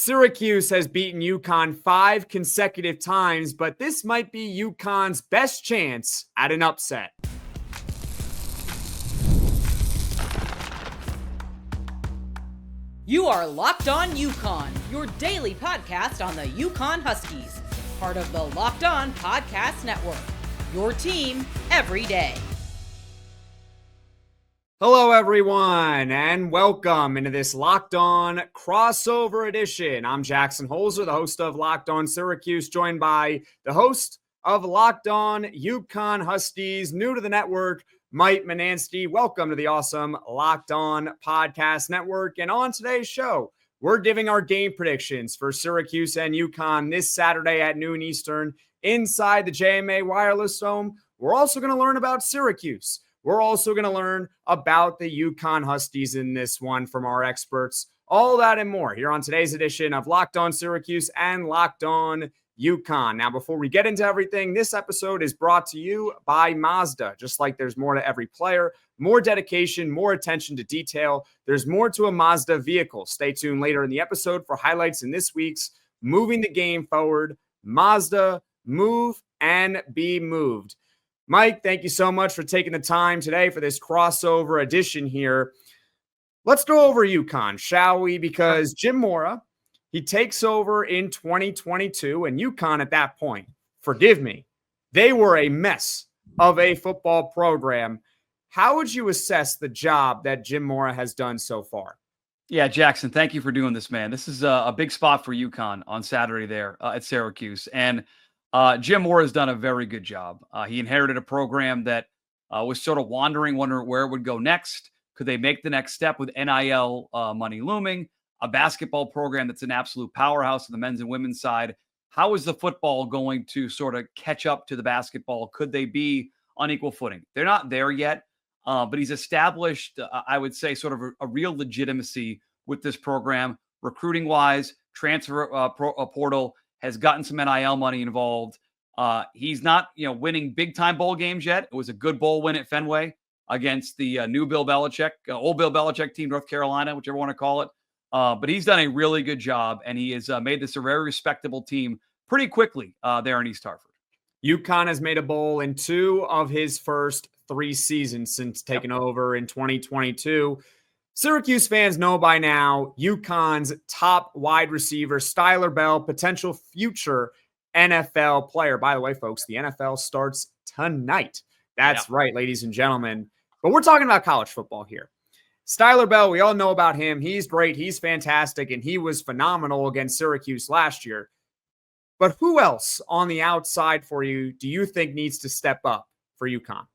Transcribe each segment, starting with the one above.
Syracuse has beaten UConn 5 consecutive times, but this might be UConn's best chance at an upset. You are Locked On UConn, your daily podcast on the UConn Huskies, part of the Locked On Podcast Network, your team every day. Hello, everyone, and welcome into this Locked On crossover edition. I'm Jackson Holzer, the host of Locked On Syracuse, joined by the host of Locked On UConn Huskies, new to the network, Mike Manansky. Welcome to the awesome Locked On Podcast Network. And on today's show, we're giving our game predictions for Syracuse and UConn this Saturday at noon Eastern inside the JMA Wireless Dome. We're also going to learn about Syracuse. We're also going to learn about the UConn Huskies in this one from our experts. All that and more here on today's edition of Locked On Syracuse and Locked On UConn. Now, before we get into everything, this episode is brought to you by Mazda. Just like there's more to every player, more dedication, more attention to detail, there's more to a Mazda vehicle. Stay tuned later in the episode for highlights in this week's Moving the Game Forward. Mazda, move and be moved. Mike, thank you so much for taking the time today for this crossover edition here. Let's go over UConn, shall we? Because Jim Mora, he takes over in 2022, and UConn at that point, forgive me, they were a mess of a football program. How would you assess the job that Jim Mora has done so far? Yeah, Jackson, thank you for doing this, man. This is a big spot for UConn on Saturday there at Syracuse. And Jim Mora has done a very good job. He inherited a program that was sort of wondering where it would go next. Could they make the next step with NIL money looming? A basketball program that's an absolute powerhouse on the men's and women's side. How is the football going to sort of catch up to the basketball? Could they be on equal footing? They're not there yet, but he's established, I would say, sort of a real legitimacy with this program, recruiting-wise, transfer portal, has gotten some NIL money involved. He's not, winning big-time bowl games yet. It was a good bowl win at Fenway against the new Bill Belichick, old Bill Belichick team, North Carolina, whichever you want to call it. But he's done a really good job, and he has made this a very respectable team pretty quickly there in East Hartford. UConn has made a bowl in 2 of his first 3 seasons since taking over in 2022. Syracuse fans know by now UConn's top wide receiver, Skyler Bell, potential future NFL player. By the way, folks, the NFL starts tonight. That's right, ladies and gentlemen. But we're talking about college football here. Skyler Bell, we all know about him. He's great. He's fantastic. And he was phenomenal against Syracuse last year. But who else on the outside for you do you think needs to step up for UConn?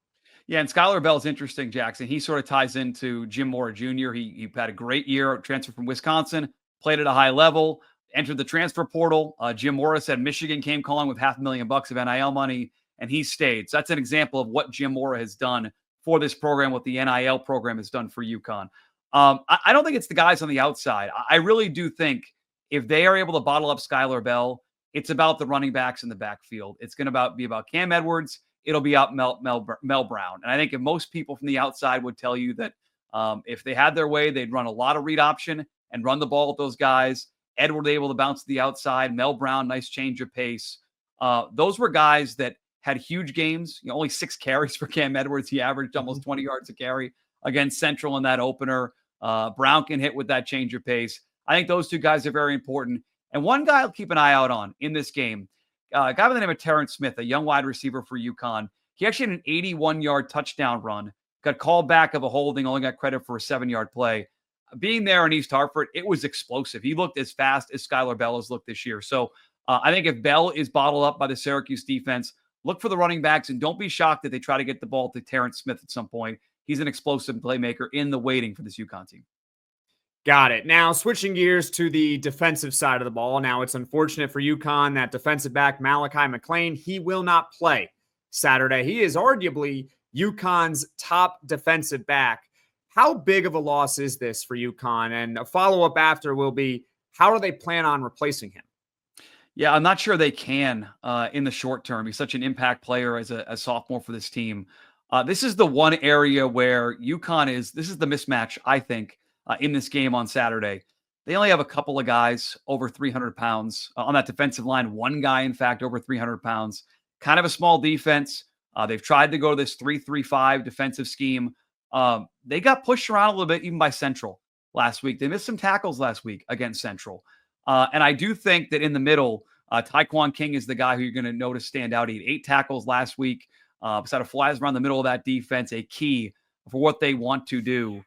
Yeah, and Skyler Bell's interesting, Jackson. He sort of ties into Jim Mora Jr. He had a great year, transferred from Wisconsin, played at a high level, entered the transfer portal. Jim Mora said Michigan came calling with $500,000 of NIL money, and he stayed. So that's an example of what Jim Mora has done for this program, what the NIL program has done for UConn. I don't think it's the guys on the outside. I really do think if they are able to bottle up Skyler Bell, it's about the running backs in the backfield. It's going to be about Cam Edwards. It'll be out Mel Brown. And I think if most people from the outside would tell you that if they had their way, they'd run a lot of read option and run the ball with those guys. Edward able to bounce to the outside. Mel Brown, nice change of pace. Those were guys that had huge games. Only 6 carries for Cam Edwards. He averaged almost 20 yards a carry against Central in that opener. Brown can hit with that change of pace. I think those 2 guys are very important. And one guy I'll keep an eye out on in this game, a guy by the name of Terrence Smith, a young wide receiver for UConn. He actually had an 81-yard touchdown run, got called back of a holding, only got credit for a 7-yard play. Being there in East Hartford, it was explosive. He looked as fast as Skyler Bell has looked this year. So I think if Bell is bottled up by the Syracuse defense, look for the running backs and don't be shocked that they try to get the ball to Terrence Smith at some point. He's an explosive playmaker in the waiting for this UConn team. Got it. Now, switching gears to the defensive side of the ball. Now, it's unfortunate for UConn that defensive back McLean, he will not play Saturday. He is arguably UConn's top defensive back. How big of a loss is this for UConn? And a follow-up after will be, how do they plan on replacing him? Yeah, I'm not sure they can in the short term. He's such an impact player as a sophomore for this team. This is the one area where UConn this is the mismatch, I think, in this game on Saturday. They only have a couple of guys over 300 pounds on that defensive line. One guy, in fact, over 300 pounds. Kind of a small defense. They've tried to go to this 3-3-5 defensive scheme. They got pushed around a little bit even by Central last week. They missed some tackles last week against Central. And I do think that in the middle, Tyquan King is the guy who you're going to notice stand out. He had 8 tackles last week. Sort of flies around the middle of that defense, a key for what they want to do.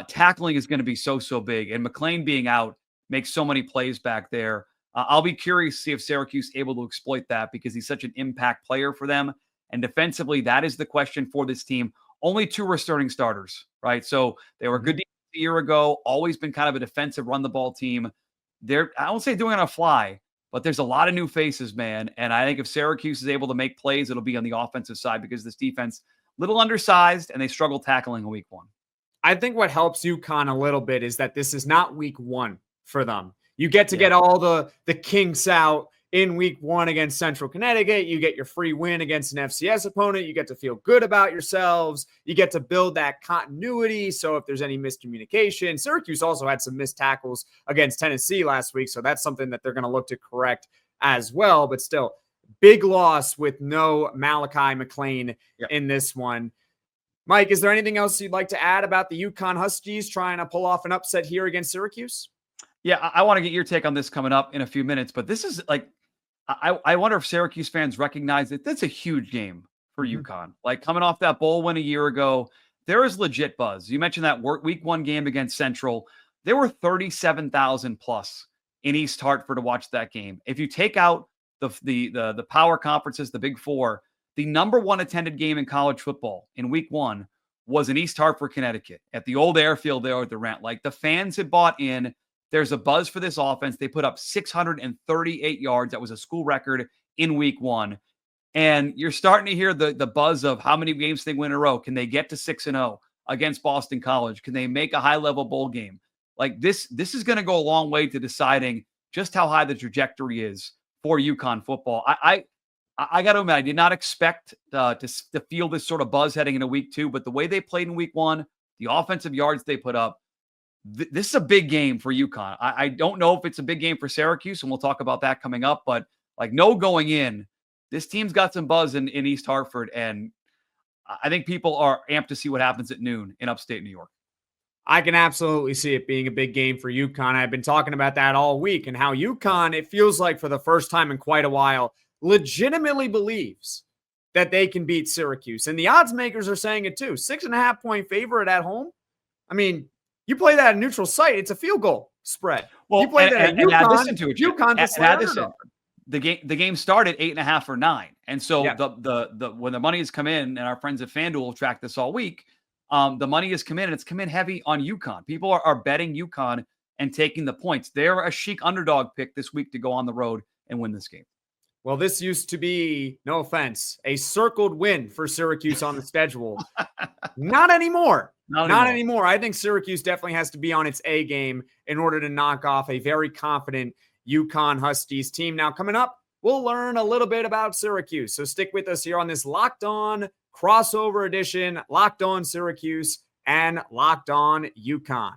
Tackling is going to be so big. And McLean being out makes so many plays back there. I'll be curious to see if Syracuse is able to exploit that because he's such an impact player for them. And defensively, that is the question for this team. Only 2 returning starters, right? So they were good a year ago, always been kind of a defensive run-the-ball team. I won't say doing it on a fly, but there's a lot of new faces, man. And I think if Syracuse is able to make plays, it'll be on the offensive side because this defense, little undersized, and they struggle tackling in week 1. I think what helps UConn a little bit is that this is not week 1 for them. You get to get all the kinks out in week 1 against Central Connecticut. You get your free win against an FCS opponent. You get to feel good about yourselves. You get to build that continuity. So if there's any miscommunication, Syracuse also had some missed tackles against Tennessee last week. So that's something that they're going to look to correct as well. But still, big loss with no Malachi McLean in this one. Mike, is there anything else you'd like to add about the UConn Huskies trying to pull off an upset here against Syracuse? Yeah, I want to get your take on this coming up in a few minutes, but this is like, I wonder if Syracuse fans recognize that that's a huge game for UConn. Like coming off that bowl win a year ago, there is legit buzz. You mentioned that week 1 game against Central. There were 37,000 plus in East Hartford to watch that game. If you take out the power conferences, the Big 4, the number 1 attended game in college football in week 1 was in East Hartford, Connecticut, at the old airfield there at the Rent. Like the fans had bought in. There's a buzz for this offense. They put up 638 yards. That was a school record in week 1. And you're starting to hear the buzz of how many games they win in a row. Can they get to 6-0 against Boston College? Can they make a high-level bowl game? Like this is going to go a long way to deciding just how high the trajectory is for UConn football. I got to admit, I did not expect to feel this sort of buzz heading into week 2, but the way they played in week 1, the offensive yards they put up, this is a big game for UConn. I don't know if it's a big game for Syracuse, and we'll talk about that coming up, but like no going in, this team's got some buzz in East Hartford, and I think people are amped to see what happens at noon in upstate New York. I can absolutely see it being a big game for UConn. I've been talking about that all week and how UConn, it feels like for the first time in quite a while, legitimately believes that they can beat Syracuse. And the odds makers are saying it too. 6.5 point favorite at home. I mean, you play that at a neutral site, it's a field goal spread. Well, you play that at UConn, add this into it. UConn's the game started 8.5 or 9. And so the when the money has come in, and our friends at FanDuel track this all week, the money has come in, and it's come in heavy on UConn. People are betting UConn and taking the points. They're a chic underdog pick this week to go on the road and win this game. Well, this used to be, no offense, a circled win for Syracuse on the schedule. Not anymore. Not anymore. I think Syracuse definitely has to be on its A game in order to knock off a very confident UConn Huskies team. Now, coming up, we'll learn a little bit about Syracuse. So stick with us here on this Locked On crossover edition, Locked On Syracuse and Locked On UConn.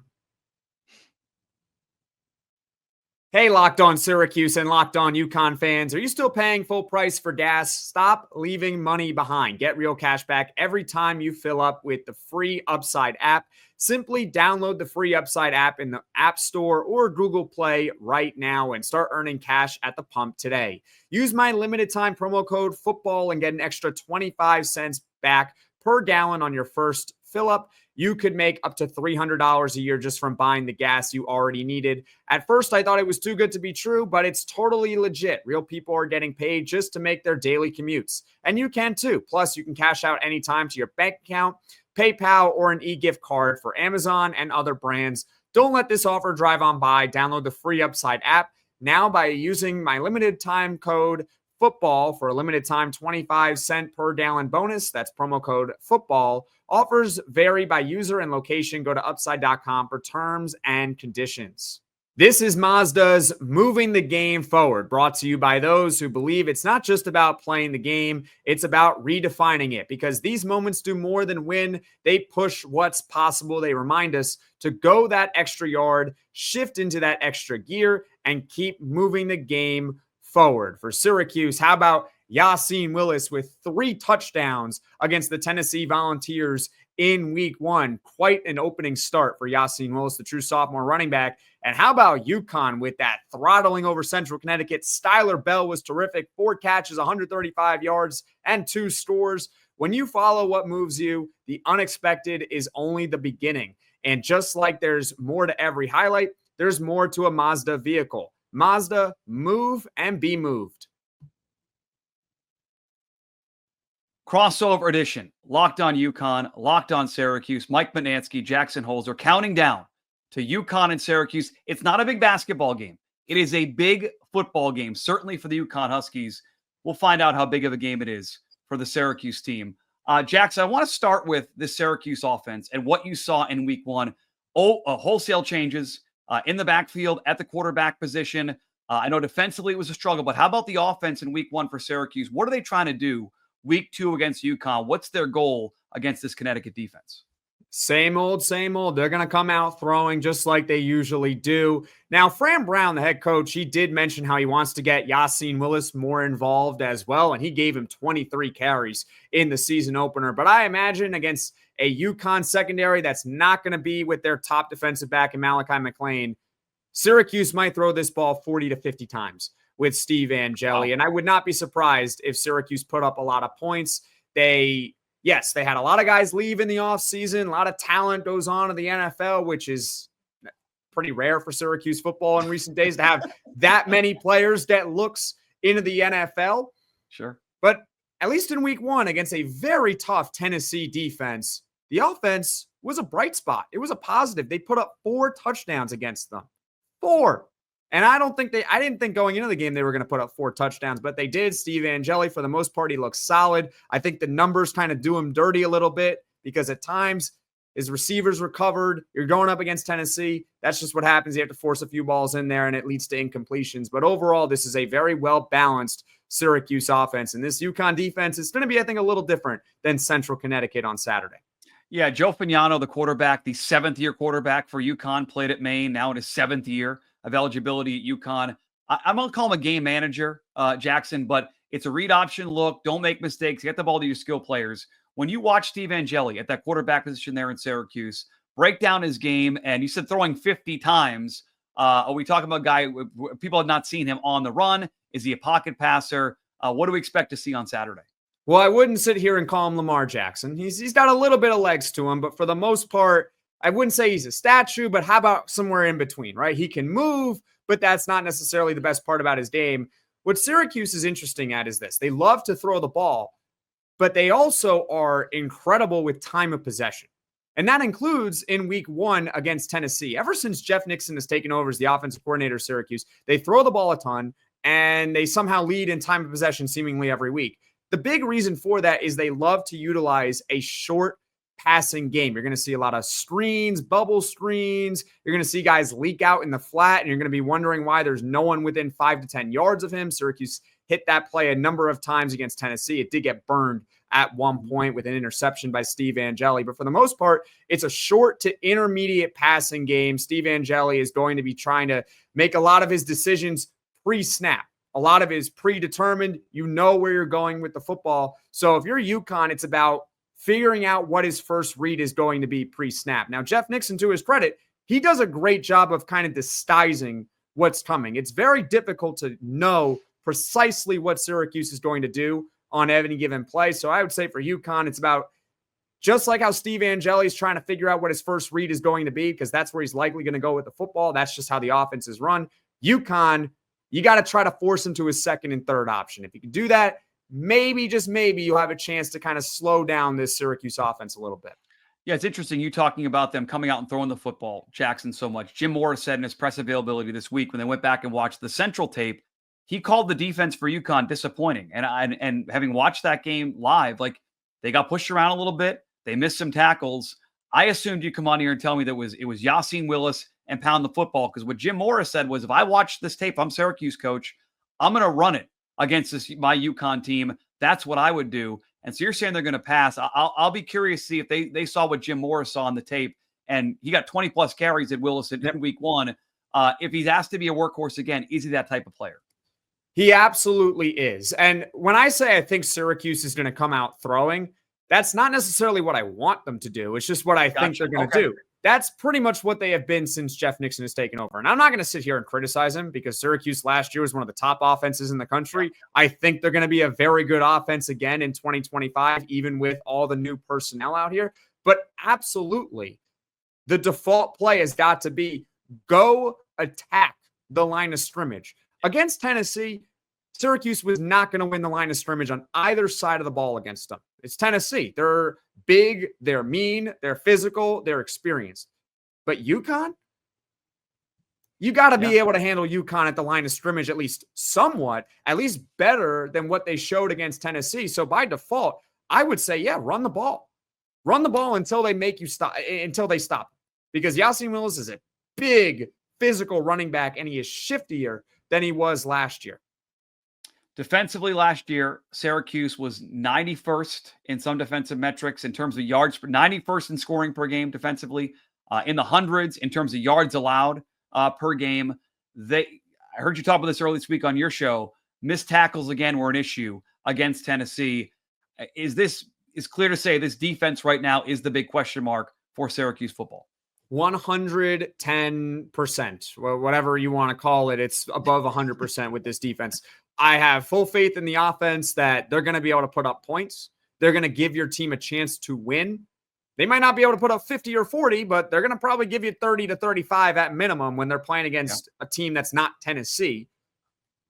Hey, Locked On Syracuse and Locked On UConn fans, are you still paying full price for gas? Stop leaving money behind. Get real cash back every time you fill up with the free Upside app. Simply download the free Upside app in the App Store or Google Play right now and start earning cash at the pump today. Use my limited time promo code FOOTBALL and get an extra 25 cents back per gallon on your first fill up. You could make up to $300 a year just from buying the gas you already needed. At first, I thought it was too good to be true, but it's totally legit. Real people are getting paid just to make their daily commutes. And you can too. Plus, you can cash out anytime to your bank account, PayPal, or an e-gift card for Amazon and other brands. Don't let this offer drive on by. Download the free Upside app now by using my limited time code FOOTBALL for a limited time 25 cent per gallon bonus. That's promo code FOOTBALL. Offers vary by user and location. Go to upside.com for terms and conditions. This is Mazda's Moving the Game Forward, brought to you by those who believe it's not just about playing the game, it's about redefining it, because these moments do more than win. They push what's possible. They remind us to go that extra yard, shift into that extra gear, and keep moving the game forward. For Syracuse, how about Yassine Willis with 3 touchdowns against the Tennessee Volunteers in week 1? Quite an opening start for Yassine Willis, the true sophomore running back. And how about UConn with that throttling over Central Connecticut? Skyler Bell was terrific. 4 catches, 135 yards, and 2 scores. When you follow what moves you, the unexpected is only the beginning. And just like there's more to every highlight, there's more to a Mazda vehicle. Mazda, move and be moved. Crossover edition. Locked on UConn, Locked on Syracuse. Mike Manansky, Jackson Holzer, counting down to UConn and Syracuse. It's not a big basketball game. It is a big football game, certainly for the UConn Huskies. We'll find out how big of a game it is for the Syracuse team. Jackson, I want to start with the Syracuse offense and what you saw in week 1. Wholesale changes in the backfield at the quarterback position. I know defensively it was a struggle, but how about the offense in week 1 for Syracuse? What are they trying to do week 2 against UConn? What's their goal against this Connecticut defense? Same old, same old. They're going to come out throwing just like they usually do. Now, Fran Brown, the head coach, he did mention how he wants to get Yassine Willis more involved as well, and he gave him 23 carries in the season opener. But I imagine against a UConn secondary that's not going to be with their top defensive back in Malachi McLean, Syracuse might throw this ball 40 to 50 times with Steve Angeli. Wow. And I would not be surprised if Syracuse put up a lot of points. Yes, they had a lot of guys leave in the offseason. A lot of talent goes on in the NFL, which is pretty rare for Syracuse football in recent days to have that many players that looks into the NFL. Sure. But at least in week 1 against a very tough Tennessee defense, the offense was a bright spot. It was a positive. They put up 4 touchdowns against them. 4. And I didn't think going into the game they were going to put up 4 touchdowns, but they did. Steve Angeli, for the most part, he looks solid. I think the numbers kind of do him dirty a little bit because at times his receivers recovered. You're going up against Tennessee. That's just what happens. You have to force a few balls in there, and it leads to incompletions. But overall, this is a very well-balanced Syracuse offense. And this UConn defense is going to be, I think, a little different than Central Connecticut on Saturday. Yeah, Joe Fagnano, the quarterback, the 7th-year quarterback for UConn, played at Maine, now in his 7th year of eligibility at UConn. I'm going to call him a game manager, Jackson, but it's a read option look. Don't make mistakes. Get the ball to your skill players. When you watch Steve Angeli at that quarterback position there in Syracuse, break down his game, and you said throwing 50 times. Are we talking about a guy, people have not seen him on the run? Is he a pocket passer? What do we expect to see on Saturday? Well, I wouldn't sit here and call him Lamar Jackson. He's got a little bit of legs to him, but for the most part, I wouldn't say he's a statue, but how about somewhere in between, right? He can move, but that's not necessarily the best part about his game. What Syracuse is interesting at is this. They love to throw the ball, but they also are incredible with time of possession. And that includes in week 1 against Tennessee. Ever since Jeff Nixon has taken over as the offensive coordinator of Syracuse, they throw the ball a ton, and they somehow lead in time of possession seemingly every week. The big reason for that is they love to utilize a short passing game. You're going to see a lot of screens, bubble screens. You're going to see guys leak out in the flat, and you're going to be wondering why there's no one within 5 to 10 yards of him. Syracuse hit that play a number of times against Tennessee. It did get burned at one point with an interception by Steve Angeli. But for the most part, it's a short to intermediate passing game. Steve Angeli is going to be trying to make a lot of his decisions pre-snap. A lot of it is predetermined. You know where you're going with the football. So if you're UConn, it's about figuring out what his first read is going to be pre-snap. Now, Jeff Nixon, to his credit, he does a great job of kind of disguising what's coming. It's very difficult to know precisely what Syracuse is going to do on any given play. So I would say for UConn, it's about just like how Steve Angeli is trying to figure out what his first read is going to be, because that's where he's likely going to go with the football. That's just how the offense is run. UConn, you got to try to force him to his second and third option. If you can do that, maybe, just maybe, you'll have a chance to kind of slow down this Syracuse offense a little bit. Yeah, it's interesting you talking about them coming out and throwing the football, Jackson, so much. Jim Mora said in his press availability this week when they went back and watched the Central tape, he called the defense for UConn disappointing. And having watched that game live, like, they got pushed around a little bit. They missed some tackles. I assumed you'd come on here and tell me that it was Yassine Willis and pound the football. Because what Jim Mora said was, if I watch this tape, I'm Syracuse coach, I'm going to run it against my UConn team. That's what I would do. And so you're saying they're going to pass. I'll be curious to see if they saw what Jim Mora saw on the tape, and he got 20-plus carries at Williston in week 1. If he's asked to be a workhorse again, is he that type of player? He absolutely is. And when I say I think Syracuse is going to come out throwing, that's not necessarily what I want them to do. It's just what I think they're going to do. That's pretty much what they have been since Jeff Nixon has taken over. And I'm not going to sit here and criticize him because Syracuse last year was one of the top offenses in the country. I think they're going to be a very good offense again in 2025, even with all the new personnel out here. But absolutely, the default play has got to be go attack the line of scrimmage. Against Tennessee, Syracuse was not going to win the line of scrimmage on either side of the ball against them. It's Tennessee. They're big, they're mean, they're physical, they're experienced. But UConn? You got to be able to handle UConn at the line of scrimmage at least somewhat, at least better than what they showed against Tennessee. So by default, I would say, run the ball. Run the ball until they make you stop, until they stop. Because Yasin Willis is a big physical running back, and he is shiftier than he was last year. Defensively last year, Syracuse was 91st in some defensive metrics in terms of yards, 91st in scoring per game defensively, in the hundreds in terms of yards allowed per game. I heard you talk about this earlier this week on your show. Missed tackles again were an issue against Tennessee. Is clear to say this defense right now is the big question mark for Syracuse football? 110%, whatever you want to call it. It's above 100% with this defense. I have full faith in the offense that they're going to be able to put up points. They're going to give your team a chance to win. They might not be able to put up 50 or 40, but they're going to probably give you 30 to 35 at minimum when they're playing against a team that's not Tennessee.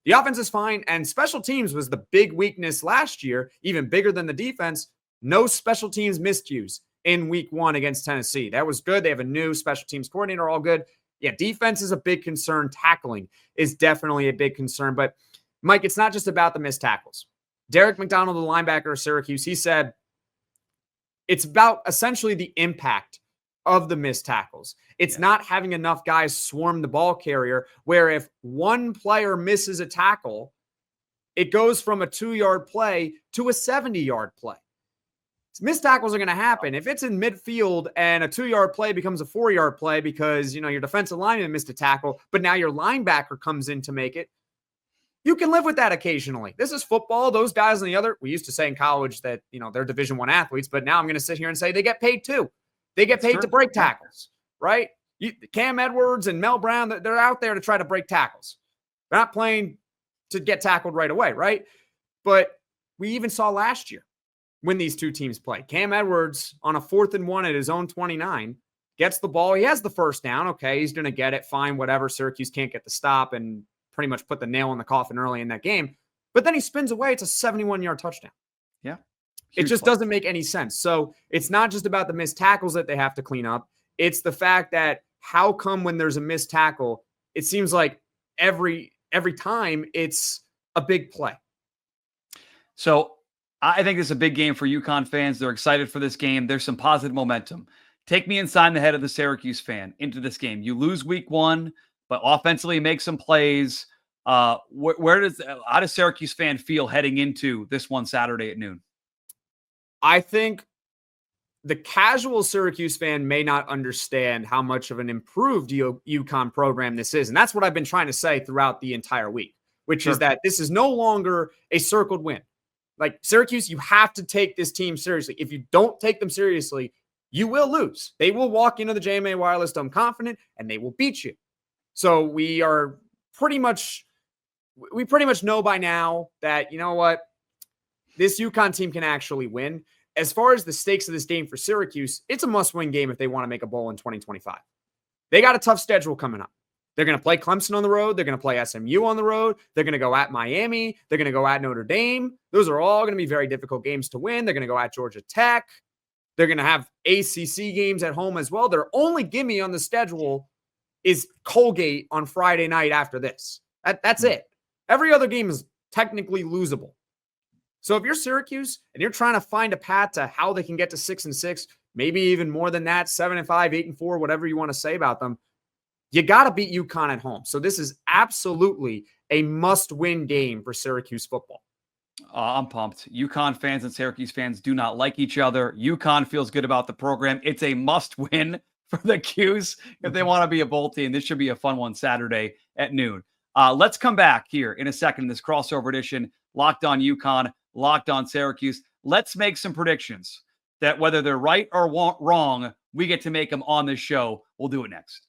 The offense is fine, and special teams was the big weakness last year, even bigger than the defense. No special teams miscues in week 1 against Tennessee. That was good. They have a new special teams coordinator, all good. Yeah, defense is a big concern. Tackling is definitely a big concern, but Mike, it's not just about the missed tackles. Derek McDonald, the linebacker of Syracuse, he said it's about essentially the impact of the missed tackles. It's not having enough guys swarm the ball carrier, where if one player misses a tackle, it goes from a 2-yard play to a 70-yard play. Missed tackles are going to happen. If it's in midfield and a 2-yard play becomes a 4-yard play because, your defensive lineman missed a tackle, but now your linebacker comes in to make it, you can live with that occasionally. This is football. Those guys on the other, we used to say in college that, they're Division I athletes, but now I'm going to sit here and say they get paid too. They get paid to break tackles, right? Cam Edwards and Mel Brown, they're out there to try to break tackles. They're not playing to get tackled right away, right? But we even saw last year when these two teams played. Cam Edwards on a 4th and 1 at his own 29 gets the ball. He has the first down. Okay, he's going to get it. Fine, whatever. Syracuse can't get the stop and pretty much put the nail in the coffin early in that game. But then he spins away. It's a 71-yard touchdown. Yeah. It just doesn't make any sense. So it's not just about the missed tackles that they have to clean up. It's the fact that how come when there's a missed tackle, it seems like every time it's a big play. So I think this is a big game for UConn fans. They're excited for this game. There's some positive momentum. Take me inside the head of the Syracuse fan into this game. You lose week 1, but offensively make some plays. How does Syracuse fan feel heading into this one Saturday at noon? I think the casual Syracuse fan may not understand how much of an improved UConn program this is. And that's what I've been trying to say throughout the entire week, which is that this is no longer a circled win. Like Syracuse, you have to take this team seriously. If you don't take them seriously, you will lose. They will walk into the JMA Wireless Dome confident and they will beat you. So we pretty much know by now that, this UConn team can actually win. As far as the stakes of this game for Syracuse, it's a must-win game if they want to make a bowl in 2025. They got a tough schedule coming up. They're going to play Clemson on the road. They're going to play SMU on the road. They're going to go at Miami. They're going to go at Notre Dame. Those are all going to be very difficult games to win. They're going to go at Georgia Tech. They're going to have ACC games at home as well. Their only gimme on the schedule is Colgate on Friday night after this. That's it. Every other game is technically losable. So if you're Syracuse and you're trying to find a path to how they can get to 6-6, maybe even more than that, 7-5, 8-4, whatever you want to say about them, you got to beat UConn at home. So this is absolutely a must-win game for Syracuse football. I'm pumped. UConn fans and Syracuse fans do not like each other. UConn feels good about the program. It's a must-win for the Qs if they want to be a bowl team. This should be a fun one Saturday at noon. Let's come back here in a second in this crossover edition. Locked on UConn, Locked on Syracuse. Let's make some predictions that whether they're right or wrong, we get to make them on this show. We'll do it next.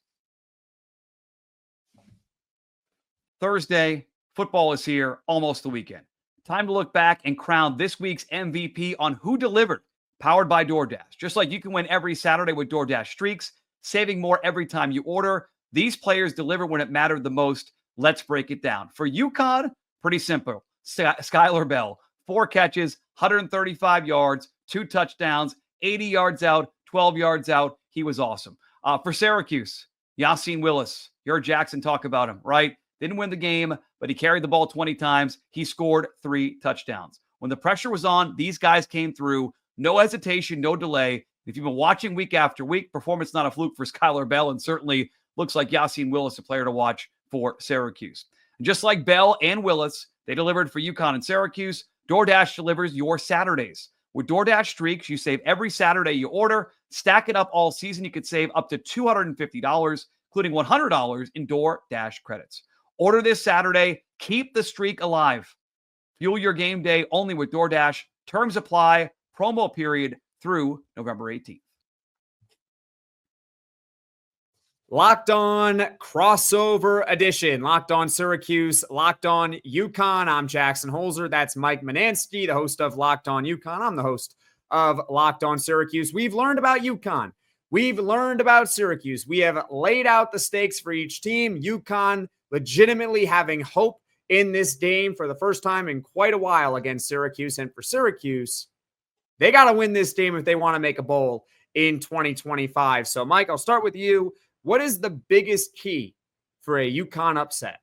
Thursday, football is here, almost the weekend. Time to look back and crown this week's MVP on who delivered, powered by DoorDash. Just like you can win every Saturday with DoorDash Streaks, saving more every time you order, these players deliver when it mattered the most. Let's break it down. For UConn, pretty simple. Skyler Bell, 4 catches, 135 yards, 2 touchdowns, 80 yards out, 12 yards out. He was awesome. For Syracuse, Yassine Willis. You heard Jackson talk about him, right? Didn't win the game, but he carried the ball 20 times. He scored 3 touchdowns. When the pressure was on, these guys came through. No hesitation, no delay. If you've been watching week after week, performance not a fluke for Skyler Bell, and certainly looks like Yassine Willis, a player to watch for Syracuse. And just like Bell and Willis, they delivered for UConn and Syracuse. DoorDash delivers your Saturdays. With DoorDash Streaks, you save every Saturday you order. Stack it up all season. You could save up to $250, including $100 in DoorDash credits. Order this Saturday. Keep the streak alive. Fuel your game day only with DoorDash. Terms apply. Promo period through November 18th. Locked on crossover edition. Locked on Syracuse, Locked on UConn. I'm Jackson Holzer. That's Mike Manansky, the host of Locked on UConn. I'm the host of Locked on Syracuse. We've learned about UConn. We've learned about Syracuse. We have laid out the stakes for each team. UConn legitimately having hope in this game for the first time in quite a while against Syracuse. And for Syracuse, they got to win this game if they want to make a bowl in 2025. So, Mike, I'll start with you. What is the biggest key for a UConn upset?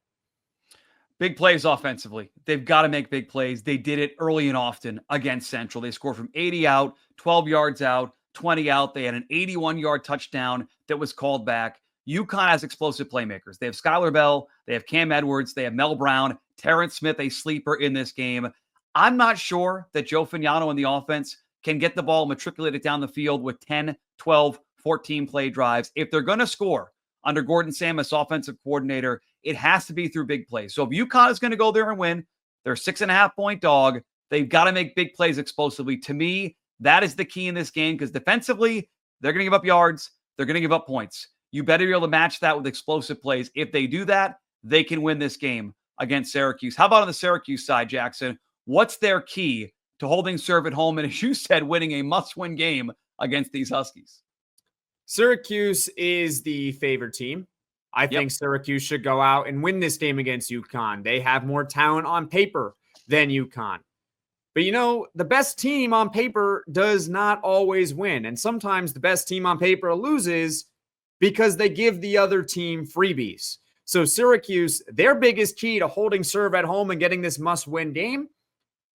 Big plays offensively. They've got to make big plays. They did it early and often against Central. They scored from 80 out, 12 yards out, 20 out. They had an 81-yard touchdown that was called back. UConn has explosive playmakers. They have Skyler Bell. They have Cam Edwards. They have Mel Brown. Terrence Smith, a sleeper in this game. I'm not sure that Joe Fagnano and the offense can get the ball matriculated down the field with 10, 12, 14 play drives. If they're going to score under Gordon Samus, offensive coordinator, it has to be through big plays. So if UConn is going to go there and win, they're 6.5-point dog. They've got to make big plays explosively. To me, that is the key in this game because defensively, they're going to give up yards. They're going to give up points. You better be able to match that with explosive plays. If they do that, they can win this game against Syracuse. How about on the Syracuse side, Jackson? What's their key to holding serve at home and, as you said, winning a must-win game against these Huskies? Syracuse is the favorite team. I think Syracuse should go out and win this game against UConn. They have more talent on paper than UConn. But, you know, the best team on paper does not always win. And sometimes the best team on paper loses because they give the other team freebies. So Syracuse, their biggest key to holding serve at home and getting this must-win game,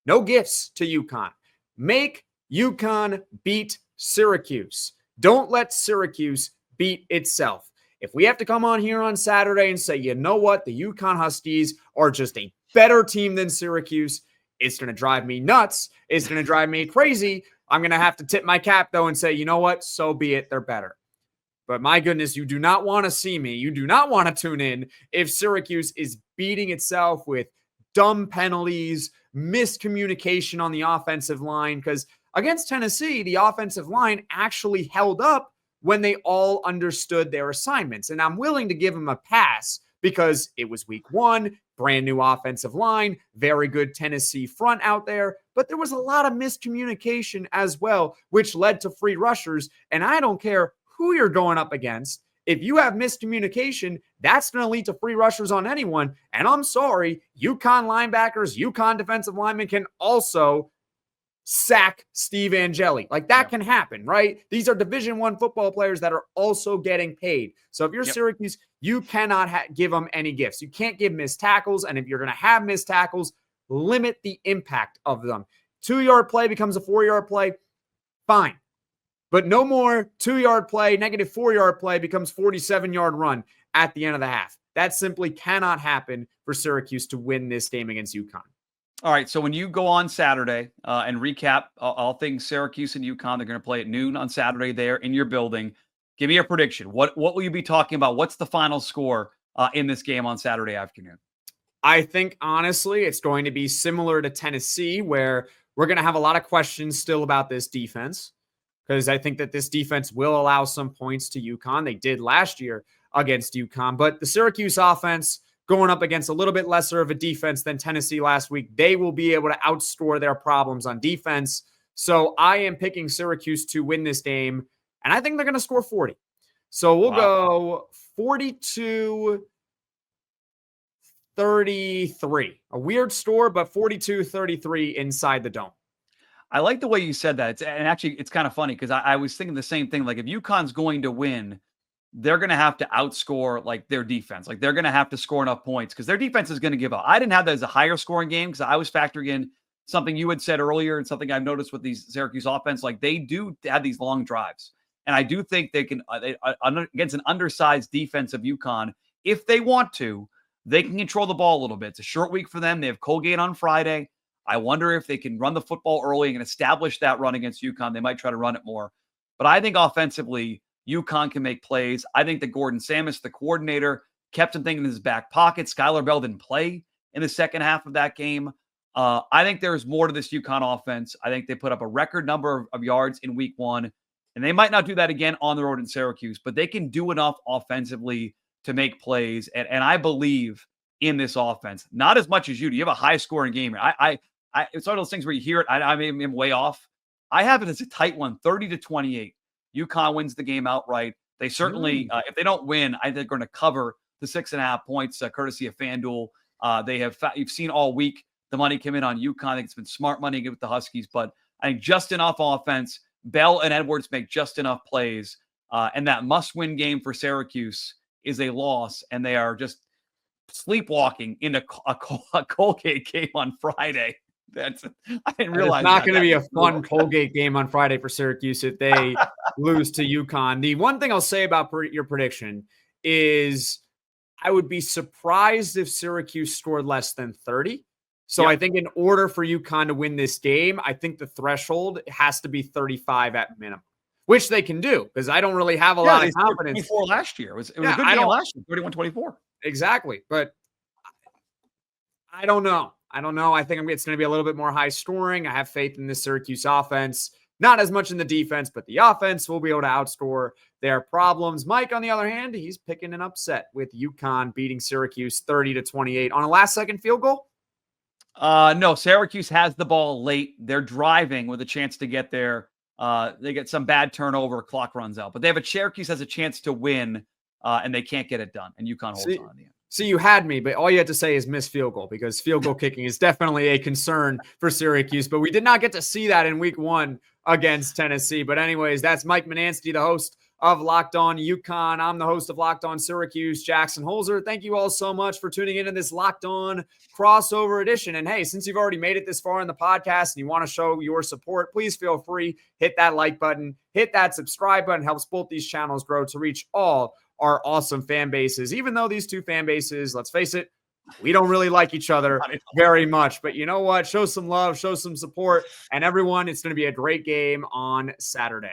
no gifts to UConn. Make UConn beat Syracuse. Don't let Syracuse beat itself. If we have to come on here on Saturday and say, you know what, the UConn Huskies are just a better team than Syracuse, it's going to drive me nuts. It's going to drive me crazy. I'm going to have to tip my cap, though, and say, you know what, so be it. They're better. But my goodness, you do not want to see me. You do not want to tune in if Syracuse is beating itself with dumb penalties, miscommunication on the offensive line, because against Tennessee, the offensive line actually held up when they all understood their assignments. And I'm willing to give them a pass because it was week 1, brand new offensive line, very good Tennessee front out there. But there was a lot of miscommunication as well, which led to free rushers. And I don't care who you're going up against. If you have miscommunication, that's going to lead to free rushers on anyone. And I'm sorry, UConn linebackers, UConn defensive linemen can also sack Steve Angeli. Like that can happen, right? These are Division I football players that are also getting paid. So if you're Syracuse, you cannot give them any gifts. You can't give missed tackles. And if you're going to have missed tackles, limit the impact of them. 2-yard play becomes a 4-yard play. Fine. But no more 2-yard play, negative 4-yard play becomes 47-yard run at the end of the half. That simply cannot happen for Syracuse to win this game against UConn. All right, so when you go on Saturday and recap all things Syracuse and UConn, they're going to play at noon on Saturday there in your building. Give me a prediction. What will you be talking about? What's the final score in this game on Saturday afternoon? I think, honestly, it's going to be similar to Tennessee, where we're going to have a lot of questions still about this defense, because I think that this defense will allow some points to UConn. They did last year against UConn, but the Syracuse offense going up against a little bit lesser of a defense than Tennessee last week, they will be able to outscore their problems on defense. So I am picking Syracuse to win this game, and I think they're going to score 40. So we'll go 42-33. A weird score, but 42-33 inside the dome. I like the way you said that. And actually, it's kind of funny because I was thinking the same thing. Like, if UConn's going to win, they're going to have to outscore like their defense. Like, they're going to have to score enough points because their defense is going to give up. I didn't have that as a higher scoring game because I was factoring in something you had said earlier and something I've noticed with these Syracuse offense. Like, they do have these long drives. And I do think they can, against an undersized defense of UConn, if they want to, they can control the ball a little bit. It's a short week for them. They have Colgate on Friday. I wonder if they can run the football early and establish that run against UConn. They might try to run it more. But I think offensively, UConn can make plays. I think that Gordon Samus, the coordinator, kept something in his back pocket. Skyler Bell didn't play in the second half of that game. I think there's more to this UConn offense. I think they put up a record number of yards in week one, and they might not do that again on the road in Syracuse, but they can do enough offensively to make plays. And I believe in this offense, not as much as you do. You have a high scoring game. It's one of those things where you hear it. I am way off. I have it as a tight one, 30-28. UConn wins the game outright. They certainly, if they don't win, I think they're going to cover the 6.5 points, courtesy of FanDuel. You've seen all week the money come in on UConn. I think it's been smart money to give with the Huskies, but I think just enough offense. Bell and Edwards make just enough plays, and that must-win game for Syracuse is a loss, and they are just sleepwalking into a Colgate game on Friday. I didn't realize it's not going to be a fun Colgate game on Friday for Syracuse if they lose to UConn. The one thing I'll say about your prediction is I would be surprised if Syracuse scored less than 30. So I think in order for UConn to win this game, I think the threshold has to be 35 at minimum, which they can do because I don't really have a lot of confidence. 24 last year. It was a good game last year, 31-24. Exactly. But I don't know. I think it's going to be a little bit more high scoring. I have faith in the Syracuse offense, not as much in the defense, but the offense will be able to outscore their problems. Mike, on the other hand, he's picking an upset with UConn beating Syracuse 30-28 on a last-second field goal. No, Syracuse has the ball late. They're driving with a chance to get there. They get some bad turnover, clock runs out. But Syracuse has a chance to win, and they can't get it done. And UConn holds on in the end. See, you had me, but all you had to say is miss field goal because field goal kicking is definitely a concern for Syracuse. But we did not get to see that in week one against Tennessee. But anyways, that's Mike Manansky, the host of Locked On UConn. I'm the host of Locked On Syracuse, Jackson Holzer. Thank you all so much for tuning into this Locked On crossover edition. And hey, since you've already made it this far in the podcast and you want to show your support, please feel free, hit that like button, hit that subscribe button. Helps both these channels grow to reach all our awesome fan bases. Even though these two fan bases, let's face it, we don't really like each other very much. But you know what? Show some love, show some support. And everyone, it's going to be a great game on Saturday.